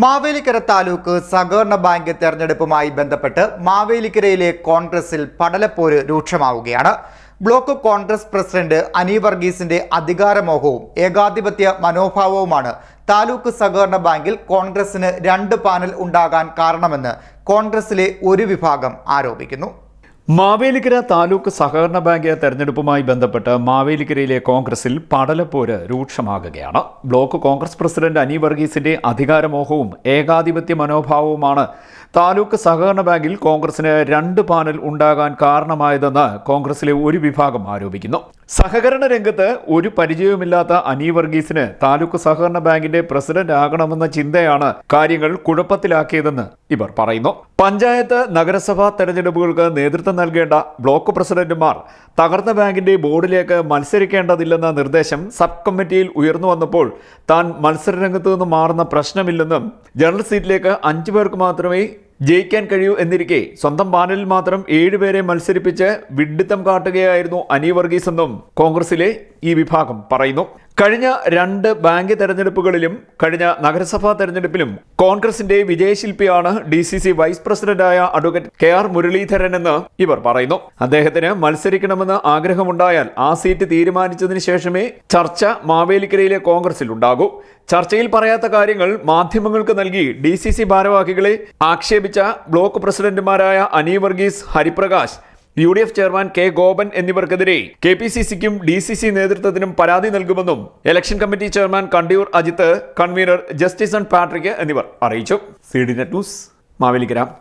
മാവേലിക്കര താലൂക്ക് സഹകരണ ബാങ്ക് തെരഞ്ഞെടുപ്പുമായി ബന്ധപ്പെട്ട് മാവേലിക്കരയിലെ കോൺഗ്രസിൽ പടലപ്പോര് രൂക്ഷമാവുകയാണ്. ബ്ലോക്ക് കോൺഗ്രസ് പ്രസിഡന്റ് അനി വർഗീസിന്റെ അധികാരമോഹവും ഏകാധിപത്യ മനോഭാവവുമാണ് താലൂക്ക് സഹകരണ ബാങ്കിൽ കോൺഗ്രസിന് 2 പാനൽ ഉണ്ടാകാൻ കാരണമെന്ന് കോൺഗ്രസിലെ ഒരു വിഭാഗം ആരോപിക്കുന്നു. മാവേലിക്കര താലൂക്ക് സഹകരണ ബാങ്ക് തെരഞ്ഞെടുപ്പുമായി ബന്ധപ്പെട്ട് മാവേലിക്കരയിലെ കോൺഗ്രസിൽ പടലപ്പോര് രൂക്ഷമാകുകയാണ്. ബ്ലോക്ക് കോൺഗ്രസ് പ്രസിഡന്റ് അനി വർഗീസിന്റെ അധികാരമോഹവും ഏകാധിപത്യ മനോഭാവവുമാണ് താലൂക്ക് സഹകരണ ബാങ്കിൽ കോൺഗ്രസിന് 2 പാനൽ ഉണ്ടാകാൻ കാരണമായതെന്ന് കോൺഗ്രസിലെ ഒരു വിഭാഗം ആരോപിക്കുന്നു. സഹകരണ രംഗത്ത് ഒരു പരിചയവുമില്ലാത്ത അനി വർഗീസിന് താലൂക്ക് സഹകരണ ബാങ്കിന്റെ പ്രസിഡന്റ് ആകണമെന്ന ചിന്തയാണ് കാര്യങ്ങൾ കുഴപ്പത്തിലാക്കിയതെന്ന് ഇവർ പറയുന്നു. പഞ്ചായത്ത് നഗരസഭാ തെരഞ്ഞെടുപ്പുകൾക്ക് നേതൃത്വം നൽകേണ്ട ബ്ലോക്ക് പ്രസിഡന്റുമാർ തകർന്ന ബാങ്കിന്റെ ബോർഡിലേക്ക് മത്സരിക്കേണ്ടതില്ലെന്ന നിർദ്ദേശം സബ് കമ്മിറ്റിയിൽ ഉയർന്നു വന്നപ്പോൾ താൻ മത്സരരംഗത്ത് നിന്ന് മാറുന്ന പ്രശ്നമില്ലെന്നും ജനറൽ സീറ്റിലേക്ക് 5 പേർക്ക് മാത്രമേ ജയിക്കാൻ കഴിയൂ എന്നിരിക്കെ സ്വന്തം പാനലിൽ മാത്രം 7 പേരെ മത്സരിപ്പിച്ച് വിഡ്ഢിത്തം കാട്ടുകയായിരുന്നു അനി വർഗീസ് എന്നും കോൺഗ്രസിലെ ഈ വിഭാഗം പറയുന്നു. കഴിഞ്ഞ 2 ബാങ്ക് തെരഞ്ഞെടുപ്പുകളിലും കഴിഞ്ഞ നഗരസഭാ തെരഞ്ഞെടുപ്പിലും കോൺഗ്രസിന്റെ വിജയശില്പിയാണ് DCC വൈസ് പ്രസിഡന്റായ അഡ്വക്കേറ്റ് KR മുരളീധരൻ എന്ന് ഇവർ പറയുന്നു. അദ്ദേഹത്തിന് മത്സരിക്കണമെന്ന് ആഗ്രഹമുണ്ടായാൽ ആ സീറ്റ് തീരുമാനിച്ചതിന് ശേഷമേ ചർച്ച മാവേലിക്കരയിലെ കോൺഗ്രസിൽ ഉണ്ടാകൂ. ചർച്ചയിൽ പറയാത്ത കാര്യങ്ങൾ മാധ്യമങ്ങൾക്ക് നൽകി DCC ഭാരവാഹികളെ ആക്ഷേപിച്ച ബ്ലോക്ക് പ്രസിഡന്റുമാരായ Ani Varghese, Hariprakash, UDF chairman K Gopan എന്നിവർക്കെതിരെ KPCCക്കും DCC നേതൃത്വത്തിനും പരാതി നൽകുമെന്നും election committee chairman Kandiyoor Ajith, convener Justison Patrick എന്നിവർ അറിയിച്ചു. CDNet news, Mavelikkara.